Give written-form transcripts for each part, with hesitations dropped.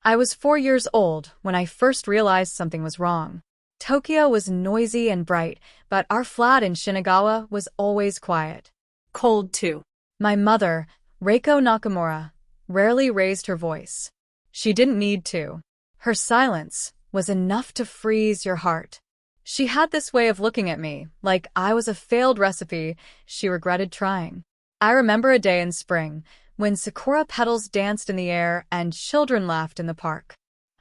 I was 4 years old when I first realized something was wrong. Tokyo was noisy and bright, but our flat in Shinagawa was always quiet. Cold too. My mother, Reiko Nakamura, rarely raised her voice. She didn't need to. Her silence was enough to freeze your heart. She had this way of looking at me, like I was a failed recipe she regretted trying. I remember a day in spring, when sakura petals danced in the air and children laughed in the park.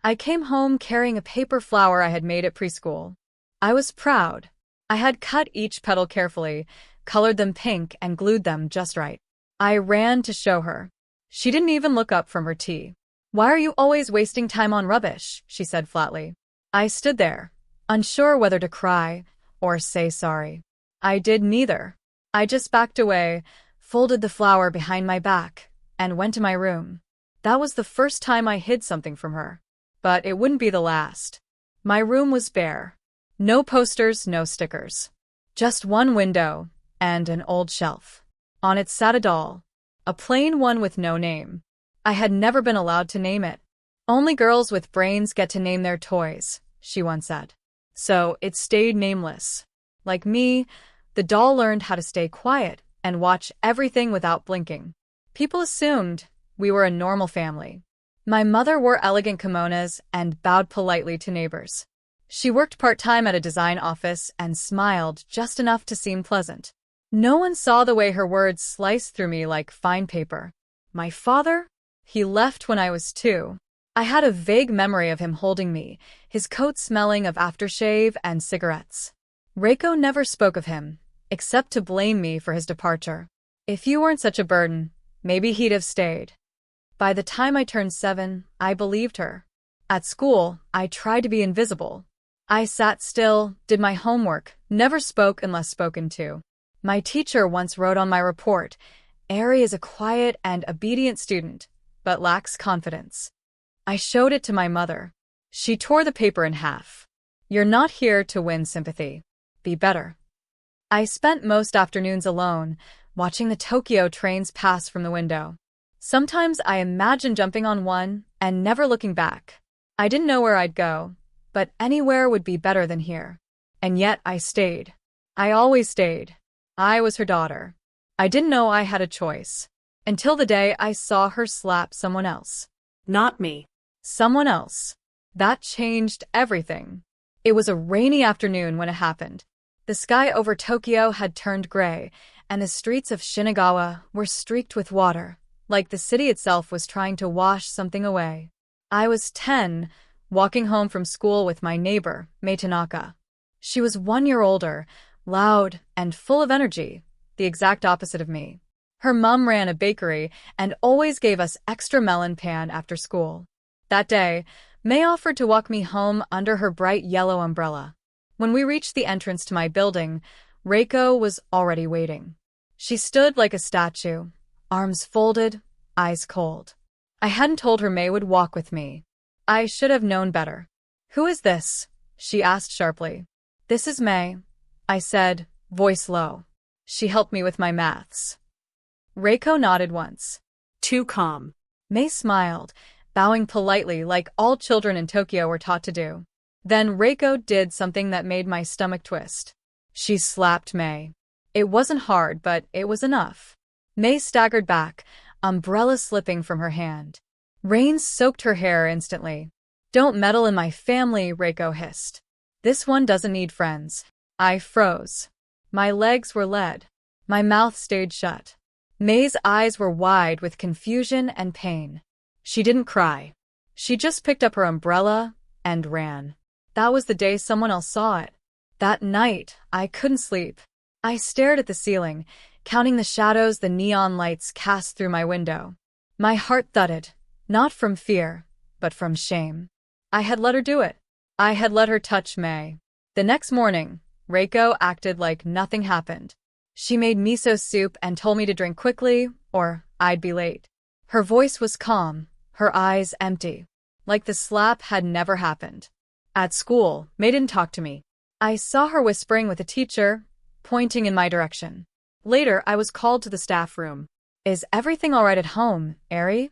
I came home carrying a paper flower I had made at preschool. I was proud. I had cut each petal carefully, colored them pink, and glued them just right. I ran to show her. She didn't even look up from her tea. "Why are you always wasting time on rubbish?" she said flatly. I stood there, unsure whether to cry or say sorry. I did neither. I just backed away, folded the flower behind my back, and went to my room. That was the first time I hid something from her. But it wouldn't be the last. My room was bare. No posters, no stickers. Just one window and an old shelf. On it sat a doll, a plain one with no name. I had never been allowed to name it. "Only girls with brains get to name their toys," she once said. So it stayed nameless. Like me, the doll learned how to stay quiet and watch everything without blinking. People assumed we were a normal family. My mother wore elegant kimonos and bowed politely to neighbors. She worked part-time at a design office and smiled just enough to seem pleasant. No one saw the way her words sliced through me like fine paper. My father? He left when I was 2. I had a vague memory of him holding me, his coat smelling of aftershave and cigarettes. Reiko never spoke of him, except to blame me for his departure. If you weren't such a burden, maybe he'd have stayed. By the time I turned 7, I believed her. At school, I tried to be invisible. I sat still, did my homework, never spoke unless spoken to. My teacher once wrote on my report, "Eri is a quiet and obedient student, but lacks confidence." I showed it to my mother. She tore the paper in half. "You're not here to win sympathy. Be better." I spent most afternoons alone, watching the Tokyo trains pass from the window. Sometimes I imagined jumping on one and never looking back. I didn't know where I'd go, but anywhere would be better than here. And yet I stayed. I always stayed. I was her daughter. I didn't know I had a choice. Until the day I saw her slap someone else. Not me. Someone else. That changed everything. It was a rainy afternoon when it happened. The sky over Tokyo had turned gray, and the streets of Shinagawa were streaked with water, like the city itself was trying to wash something away. I was 10, walking home from school with my neighbor, Mei Tanaka. She was 1 year older, loud and full of energy, the exact opposite of me. Her mom ran a bakery and always gave us extra melon pan after school. That day, Mei offered to walk me home under her bright yellow umbrella. When we reached the entrance to my building, Reiko was already waiting. She stood like a statue, arms folded, eyes cold. I hadn't told her Mei would walk with me. I should have known better. "Who is this?" she asked sharply. "This is Mei," I said, voice low. She helped me with my maths. Reiko nodded once. Too calm. Mei smiled, bowing politely like all children in Tokyo were taught to do. Then Reiko did something that made my stomach twist. She slapped Mei. It wasn't hard, but it was enough. Mei staggered back, umbrella slipping from her hand. Rain soaked her hair instantly. "Don't meddle in my family," Reiko hissed. "This one doesn't need friends." I froze. My legs were lead. My mouth stayed shut. Mei's eyes were wide with confusion and pain. She didn't cry. She just picked up her umbrella and ran. That was the day someone else saw it. That night, I couldn't sleep. I stared at the ceiling, counting the shadows the neon lights cast through my window. My heart thudded, not from fear, but from shame. I had let her do it. I had let her touch Mei. The next morning, Reiko acted like nothing happened. She made miso soup and told me to drink quickly, or I'd be late. Her voice was calm, her eyes empty, like the slap had never happened. At school, Mei didn't talk to me. I saw her whispering with a teacher, pointing in my direction. Later, I was called to the staff room. "Is everything all right at home, Eri?"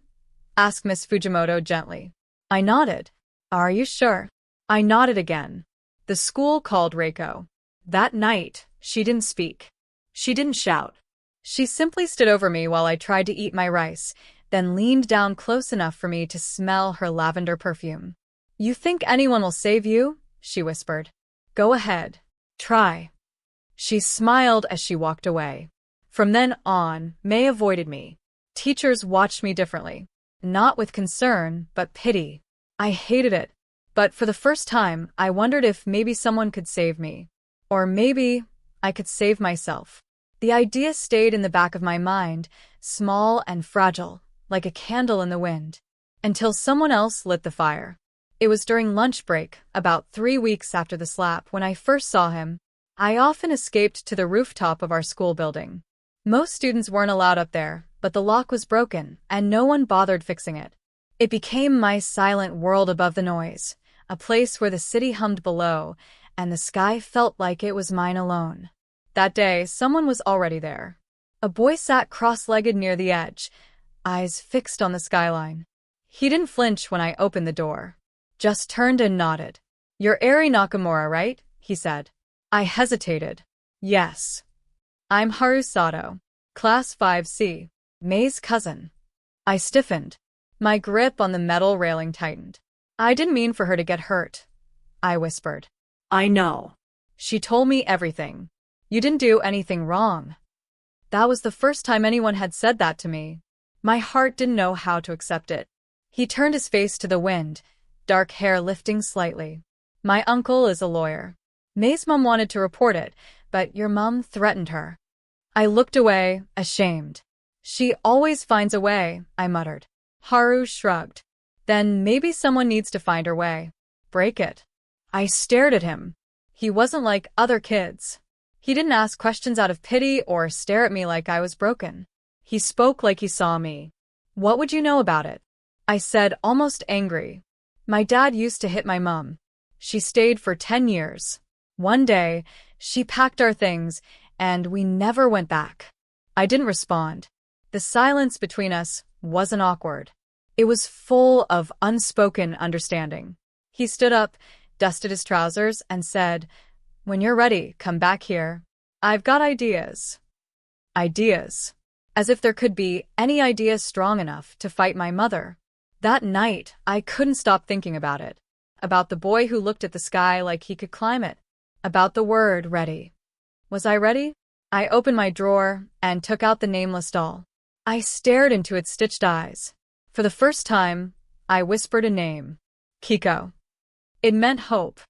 asked Miss Fujimoto gently. I nodded. Are you sure? I nodded again. The school called Reiko. That night, she didn't speak. She didn't shout. She simply stood over me while I tried to eat my rice, then leaned down close enough for me to smell her lavender perfume. You think anyone will save you? She whispered. Go ahead. Try. She smiled as she walked away. From then on, May avoided me. Teachers watched me differently. Not with concern, but pity. I hated it. But for the first time, I wondered if maybe someone could save me. Or maybe I could save myself. The idea stayed in the back of my mind, small and fragile, like a candle in the wind, until someone else lit the fire. It was during lunch break, about 3 weeks after the slap, when I first saw him. I often escaped to the rooftop of our school building. Most students weren't allowed up there, but the lock was broken, and no one bothered fixing it. It became my silent world above the noise, a place where the city hummed below, and the sky felt like it was mine alone. That day, someone was already there. A boy sat cross-legged near the edge, eyes fixed on the skyline. He didn't flinch when I opened the door. Just turned and nodded. You're Eri Nakamura, right? He said. I hesitated. Yes. I'm Haru Sato, Class 5C, May's cousin. I stiffened. My grip on the metal railing tightened. I didn't mean for her to get hurt, I whispered. I know. She told me everything. You didn't do anything wrong. That was the first time anyone had said that to me. My heart didn't know how to accept it. He turned his face to the wind, dark hair lifting slightly. My uncle is a lawyer. May's mom wanted to report it, but your mom threatened her. I looked away, ashamed. She always finds a way, I muttered. Haru shrugged. Then maybe someone needs to find her way. Break it. I stared at him. He wasn't like other kids. He didn't ask questions out of pity or stare at me like I was broken. He spoke like he saw me. What would you know about it? I said, almost angry. My dad used to hit my mom. She stayed for 10 years. One day, she packed our things, and we never went back. I didn't respond. The silence between us wasn't awkward. It was full of unspoken understanding. He stood up, dusted his trousers, and said, When you're ready, come back here. I've got ideas. Ideas. As if there could be any idea strong enough to fight my mother. That night, I couldn't stop thinking about it. About the boy who looked at the sky like he could climb it. About the word ready. Was I ready? I opened my drawer and took out the nameless doll. I stared into its stitched eyes. For the first time, I whispered a name. Kiko. It meant hope.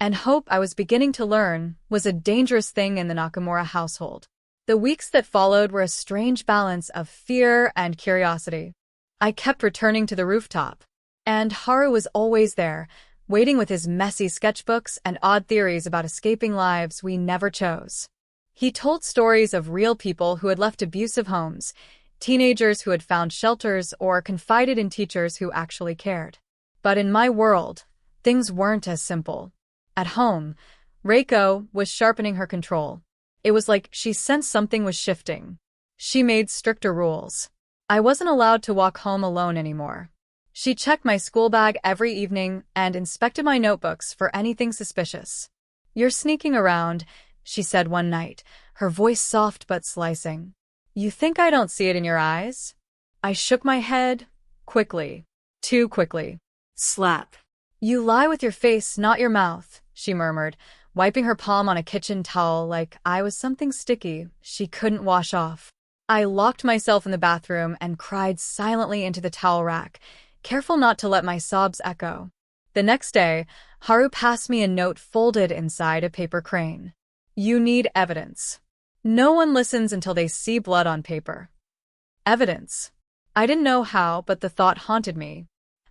And hope, I was beginning to learn, was a dangerous thing in the Nakamura household. The weeks that followed were a strange balance of fear and curiosity. I kept returning to the rooftop. And Haru was always there, waiting with his messy sketchbooks and odd theories about escaping lives we never chose. He told stories of real people who had left abusive homes, teenagers who had found shelters, or confided in teachers who actually cared. But in my world, things weren't as simple. At home, Reiko was sharpening her control. It was like she sensed something was shifting. She made stricter rules. I wasn't allowed to walk home alone anymore. She checked my school bag every evening and inspected my notebooks for anything suspicious. You're sneaking around, she said one night, her voice soft but slicing. You think I don't see it in your eyes? I shook my head, quickly. Too quickly. Slap. You lie with your face, not your mouth, she murmured, wiping her palm on a kitchen towel like I was something sticky she couldn't wash off. I locked myself in the bathroom and cried silently into the towel rack, careful not to let my sobs echo. The next day, Haru passed me a note folded inside a paper crane. You need evidence. No one listens until they see blood on paper. Evidence. I didn't know how, but the thought haunted me.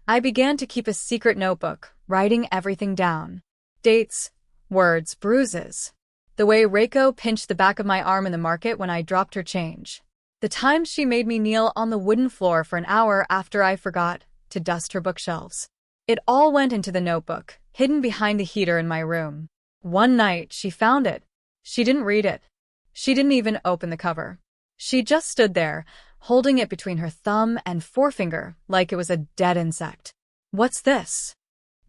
I began to keep a secret notebook, writing everything down. Dates, words, bruises. The way Reiko pinched the back of my arm in the market when I dropped her change. The times she made me kneel on the wooden floor for an hour after I forgot to dust her bookshelves. It all went into the notebook, hidden behind the heater in my room. One night, she found it. She didn't read it. She didn't even open the cover. She just stood there, holding it between her thumb and forefinger like it was a dead insect. What's this?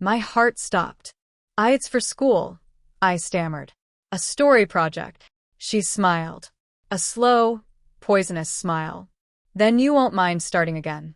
My heart stopped. It's for school, I stammered. A story project. She smiled. A slow, poisonous smile. Then you won't mind starting again.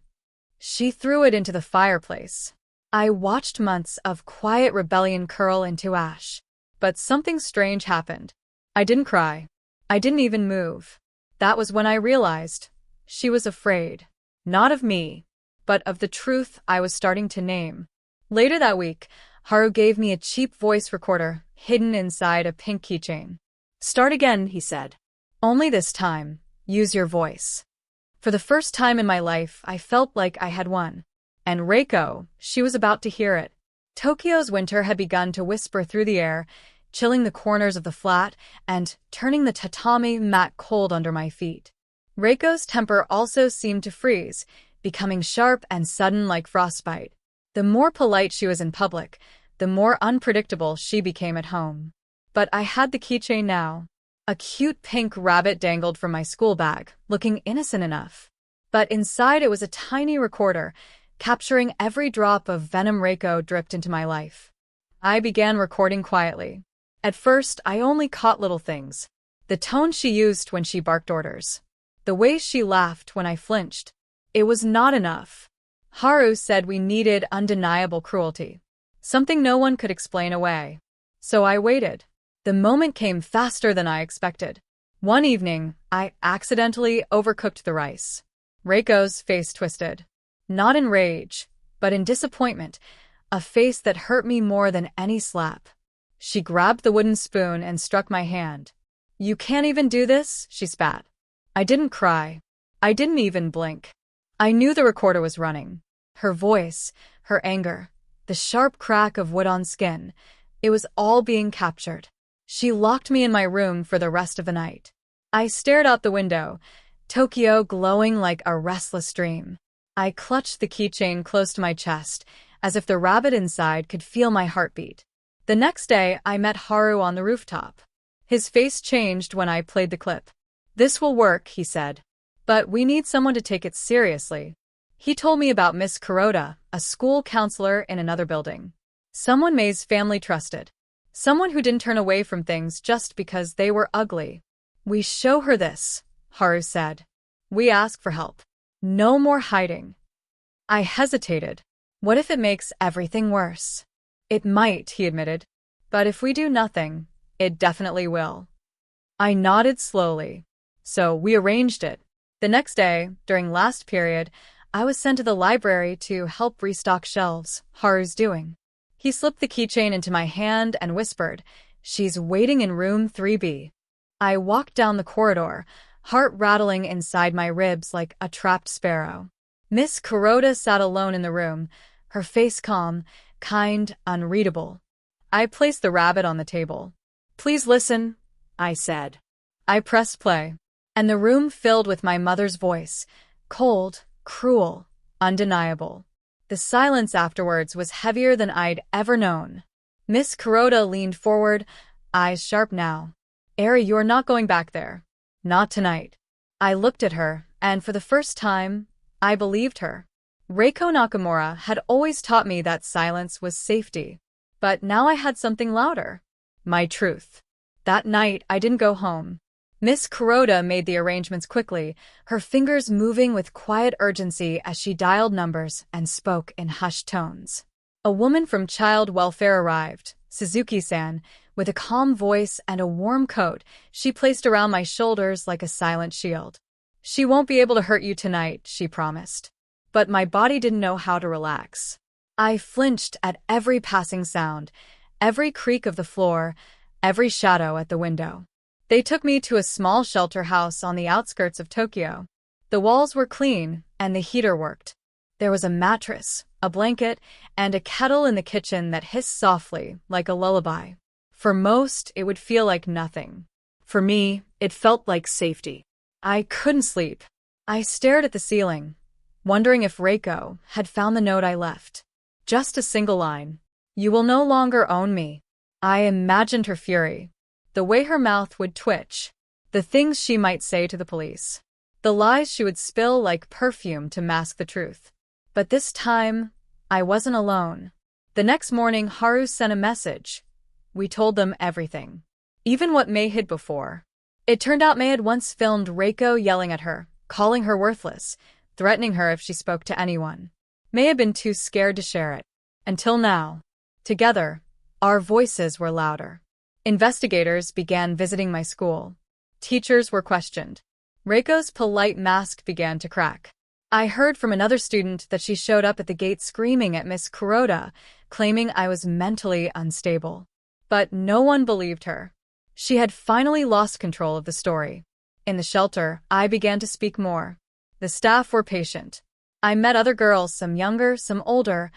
She threw it into the fireplace. I watched months of quiet rebellion curl into ash. But something strange happened. I didn't cry. I didn't even move. That was when I realized she was afraid. Not of me, but of the truth I was starting to name. Later that week, Haru gave me a cheap voice recorder hidden inside a pink keychain. Start again, he said. Only this time, use your voice. For the first time in my life, I felt like I had won. And Reiko, she was about to hear it. Tokyo's winter had begun to whisper through the air, chilling the corners of the flat and turning the tatami mat cold under my feet. Reiko's temper also seemed to freeze, becoming sharp and sudden like frostbite. The more polite she was in public, the more unpredictable she became at home. But I had the keychain now. A cute pink rabbit dangled from my school bag, looking innocent enough. But inside it was a tiny recorder, capturing every drop of venom Reiko dripped into my life. I began recording quietly. At first, I only caught little things. The tone she used when she barked orders. The way she laughed when I flinched. It was not enough. Haru said we needed undeniable cruelty. Something no one could explain away. So I waited. The moment came faster than I expected. One evening, I accidentally overcooked the rice. Reiko's face twisted. Not in rage, but in disappointment, a face that hurt me more than any slap. She grabbed the wooden spoon and struck my hand. You can't even do this, she spat. I didn't cry. I didn't even blink. I knew the recorder was running. Her voice, her anger, the sharp crack of wood on skin, it was all being captured. She locked me in my room for the rest of the night. I stared out the window, Tokyo glowing like a restless dream. I clutched the keychain close to my chest, as if the rabbit inside could feel my heartbeat. The next day, I met Haru on the rooftop. His face changed when I played the clip. This will work, he said. But we need someone to take it seriously. He told me about Miss Kuroda, a school counselor in another building. Someone May's family trusted. Someone who didn't turn away from things just because they were ugly. We show her this, Haru said. We ask for help. No more hiding. I hesitated. What if it makes everything worse? It might, he admitted. But if we do nothing, it definitely will. I nodded slowly. So we arranged it. The next day, during last period, I was sent to the library to help restock shelves, Haru's doing. He slipped the keychain into my hand and whispered, She's waiting in room 3B. I walked down the corridor, heart rattling inside my ribs like a trapped sparrow. Miss Kuroda sat alone in the room, her face calm, kind, unreadable. I placed the rabbit on the table. Please listen, I said. I pressed play, and the room filled with my mother's voice, cold, cruel, undeniable. The silence afterwards was heavier than I'd ever known. Miss Kuroda leaned forward, eyes sharp now. Eri, you're not going back there. Not tonight. I looked at her, and for the first time, I believed her. Reiko Nakamura had always taught me that silence was safety. But now I had something louder. My truth. That night, I didn't go home. Miss Kuroda made the arrangements quickly, her fingers moving with quiet urgency as she dialed numbers and spoke in hushed tones. A woman from child welfare arrived, Suzuki-san, with a calm voice and a warm coat she placed around my shoulders like a silent shield. She won't be able to hurt you tonight, she promised. But my body didn't know how to relax. I flinched at every passing sound, every creak of the floor, every shadow at the window. They took me to a small shelter house on the outskirts of Tokyo. The walls were clean, and the heater worked. There was a mattress, a blanket, and a kettle in the kitchen that hissed softly, like a lullaby. For most, it would feel like nothing. For me, it felt like safety. I couldn't sleep. I stared at the ceiling, wondering if Reiko had found the note I left. Just a single line. You will no longer own me. I imagined her fury. The way her mouth would twitch. The things she might say to the police. The lies she would spill like perfume to mask the truth. But this time, I wasn't alone. The next morning, Haru sent a message. We told them everything. Even what May hid before. It turned out May had once filmed Reiko yelling at her, calling her worthless, threatening her if she spoke to anyone. May had been too scared to share it. Until now. Together, our voices were louder. Investigators began visiting my school. Teachers were questioned. Reiko's polite mask began to crack. I heard from another student that she showed up at the gate screaming at Miss Kuroda, claiming I was mentally unstable. But no one believed her. She had finally lost control of the story. In the shelter, I began to speak more. The staff were patient. I met other girls, some younger, some older,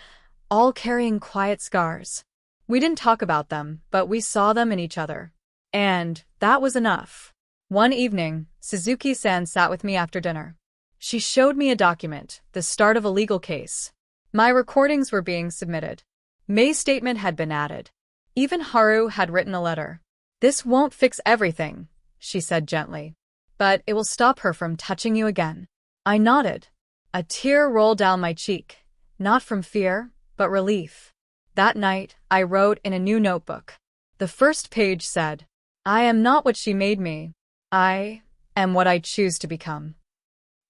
all carrying quiet scars. We didn't talk about them, but we saw them in each other. And that was enough. One evening, Suzuki-san sat with me after dinner. She showed me a document, the start of a legal case. My recordings were being submitted. May's statement had been added. Even Haru had written a letter. This won't fix everything, she said gently. But it will stop her from touching you again. I nodded. A tear rolled down my cheek, not from fear, but relief. That night, I wrote in a new notebook. The first page said, I am not what she made me. I am what I choose to become.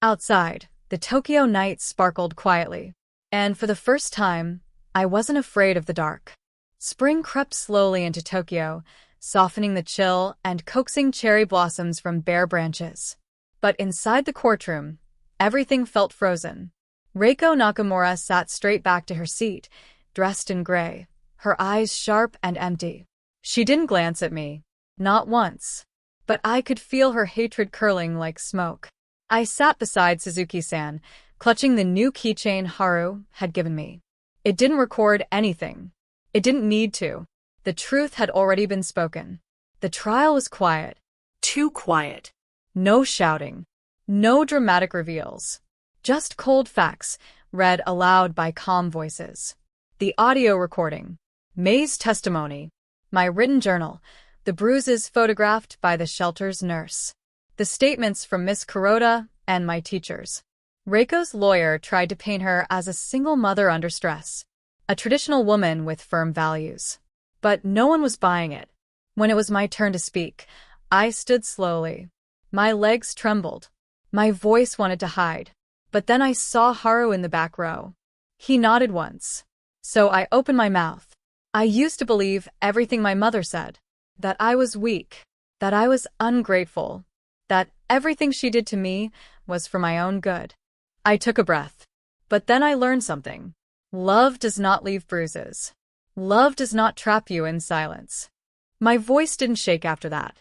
Outside, the Tokyo night sparkled quietly. And for the first time, I wasn't afraid of the dark. Spring crept slowly into Tokyo, softening the chill and coaxing cherry blossoms from bare branches. But inside the courtroom, everything felt frozen. Reiko Nakamura sat straight back to her seat, dressed in gray, her eyes sharp and empty. She didn't glance at me. Not once. But I could feel her hatred curling like smoke. I sat beside Suzuki-san, clutching the new keychain Haru had given me. It didn't record anything. It didn't need to. The truth had already been spoken. The trial was quiet. Too quiet. No shouting. No dramatic reveals. Just cold facts, read aloud by calm voices. The audio recording. May's testimony. My written journal. The bruises photographed by the shelter's nurse. The statements from Miss Kuroda and my teachers. Reiko's lawyer tried to paint her as a single mother under stress. A traditional woman with firm values. But no one was buying it. When it was my turn to speak, I stood slowly. My legs trembled. My voice wanted to hide. But then I saw Haru in the back row. He nodded once. So I opened my mouth. I used to believe everything my mother said. That I was weak. That I was ungrateful. That everything she did to me was for my own good. I took a breath. But then I learned something. Love does not leave bruises. Love does not trap you in silence. My voice didn't shake after that.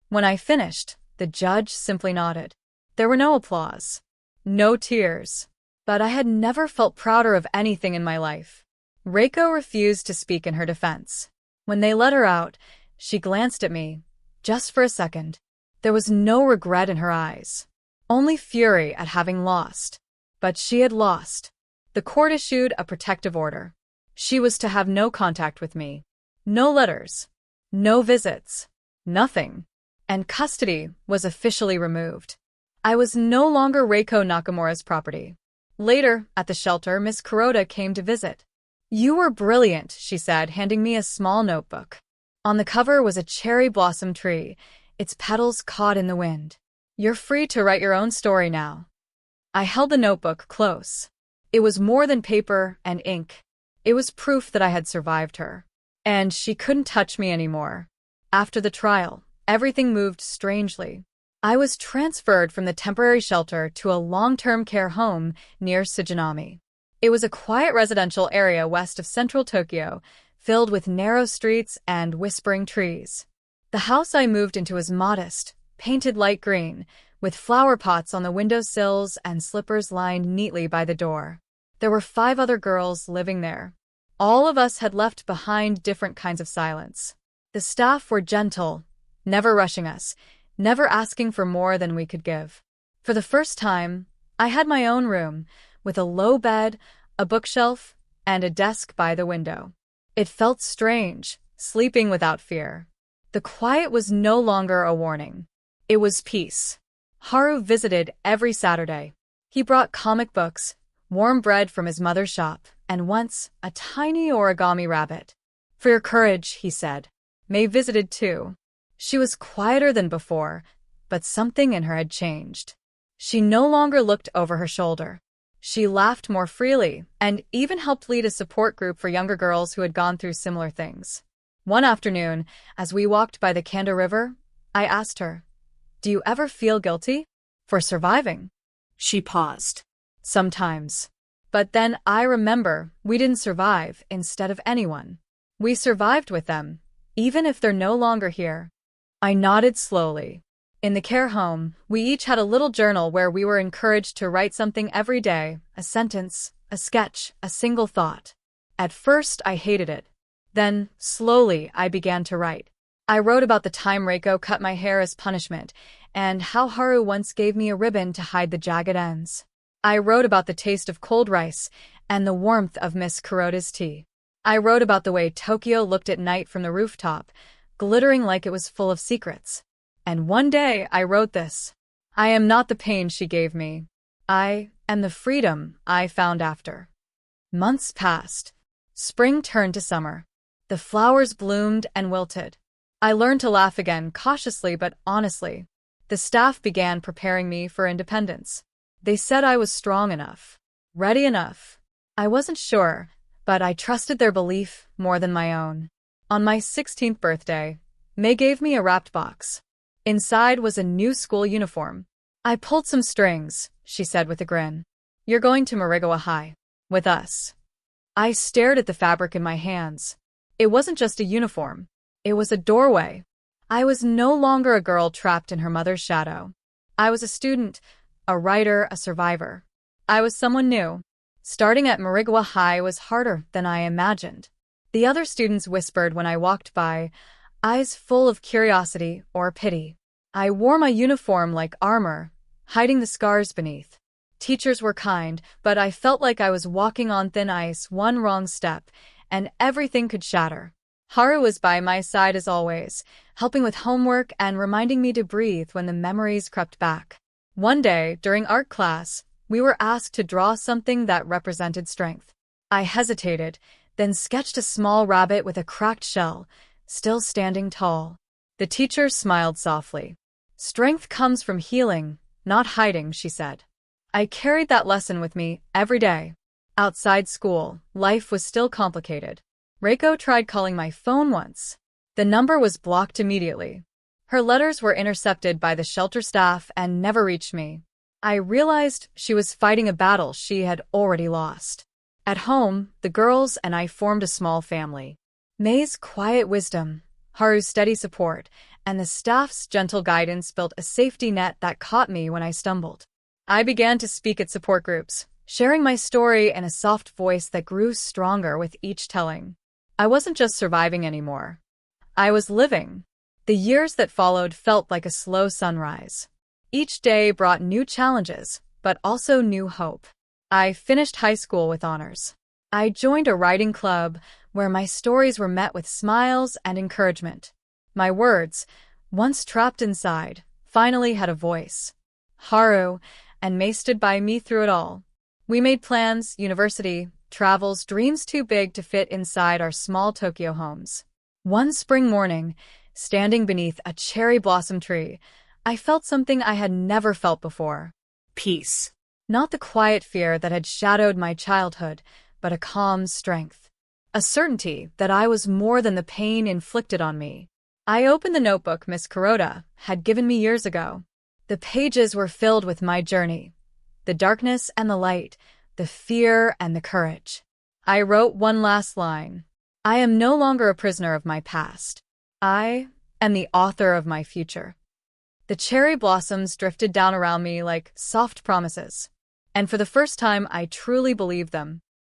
When I finished, the judge simply nodded. There were no applause. No tears. But I had never felt prouder of anything in my life. Reiko refused to speak in her defense. When they let her out, she glanced at me, just for a second. There was no regret in her eyes. Only fury at having lost. But she had lost. The court issued a protective order. She was to have no contact with me. No letters. No visits. Nothing. And custody was officially removed. I was no longer Reiko Nakamura's property. Later, at the shelter, Miss Kuroda came to visit. You were brilliant, she said, handing me a small notebook. On the cover was a cherry blossom tree, its petals caught in the wind. You're free to write your own story now. I held the notebook close. It was more than paper and ink. It was proof that I had survived her. And she couldn't touch me anymore. After the trial, everything moved strangely. I was transferred from the temporary shelter to a long-term care home near Sujinami. It was a quiet residential area west of central Tokyo, filled with narrow streets and whispering trees. The house I moved into was modest, painted light green, with flower pots on the windowsills and slippers lined neatly by the door. There were 5 other girls living there. All of us had left behind different kinds of silence. The staff were gentle, never rushing us, never asking for more than we could give. For the first time, I had my own room, with a low bed, a bookshelf, and a desk by the window. It felt strange, sleeping without fear. The quiet was no longer a warning. It was peace. Haru visited every Saturday. He brought comic books, warm bread from his mother's shop, and once a tiny origami rabbit. "For your courage," he said. May visited too. She was quieter than before, but something in her had changed. She no longer looked over her shoulder. She laughed more freely and even helped lead a support group for younger girls who had gone through similar things. One afternoon, as we walked by the Kanda River, I asked her, "Do you ever feel guilty for surviving?" She paused. "Sometimes. But then I remember we didn't survive instead of anyone. We survived with them, even if they're no longer here." I nodded slowly. In the care home, we each had a little journal where we were encouraged to write something every day, a sentence, a sketch, a single thought. At first, I hated it. Then, slowly, I began to write. I wrote about the time Reiko cut my hair as punishment, and how Haru once gave me a ribbon to hide the jagged ends. I wrote about the taste of cold rice and the warmth of Miss Kuroda's tea. I wrote about the way Tokyo looked at night from the rooftop, glittering like it was full of secrets. And one day I wrote this: "I am not the pain she gave me. I am the freedom I found after." Months passed. Spring turned to summer. The flowers bloomed and wilted. I learned to laugh again, cautiously but honestly. The staff began preparing me for independence. They said I was strong enough, ready enough. I wasn't sure, but I trusted their belief more than my own. On my 16th birthday, May gave me a wrapped box. Inside was a new school uniform. "I pulled some strings," she said with a grin. "You're going to Marigawa High. With us." I stared at the fabric in my hands. It wasn't just a uniform. It was a doorway. I was no longer a girl trapped in her mother's shadow. I was a student, a writer, a survivor. I was someone new. Starting at Marigawa High was harder than I imagined. The other students whispered when I walked by, eyes full of curiosity or pity. I wore my uniform like armor, hiding the scars beneath. Teachers were kind, but I felt like I was walking on thin ice. One wrong step, and everything could shatter. Haru was by my side as always, helping with homework and reminding me to breathe when the memories crept back. One day, during art class, we were asked to draw something that represented strength. I hesitated, then sketched a small rabbit with a cracked shell, still standing tall. The teacher smiled softly. "Strength comes from healing, not hiding," she said. I carried that lesson with me every day. Outside school, life was still complicated. Reiko tried calling my phone once. The number was blocked immediately. Her letters were intercepted by the shelter staff and never reached me. I realized she was fighting a battle she had already lost. At home, the girls and I formed a small family. May's quiet wisdom, Haru's steady support, and the staff's gentle guidance built a safety net that caught me when I stumbled. I began to speak at support groups, sharing my story in a soft voice that grew stronger with each telling. I wasn't just surviving anymore. I was living. The years that followed felt like a slow sunrise. Each day brought new challenges, but also new hope. I finished high school with honors. I joined a writing club where my stories were met with smiles and encouragement. My words, once trapped inside, finally had a voice. Haru and May stood by me through it all. We made plans, university, travels, dreams too big to fit inside our small Tokyo homes. One spring morning, standing beneath a cherry blossom tree, I felt something I had never felt before. Peace. Not the quiet fear that had shadowed my childhood, but a calm strength. A certainty that I was more than the pain inflicted on me. I opened the notebook Miss Kuroda had given me years ago. The pages were filled with my journey. The darkness and the light, the fear and the courage. I wrote one last line. I am no longer a prisoner of my past. I am the author of my future. The cherry blossoms drifted down around me like soft promises. And for the first time, I truly believed them.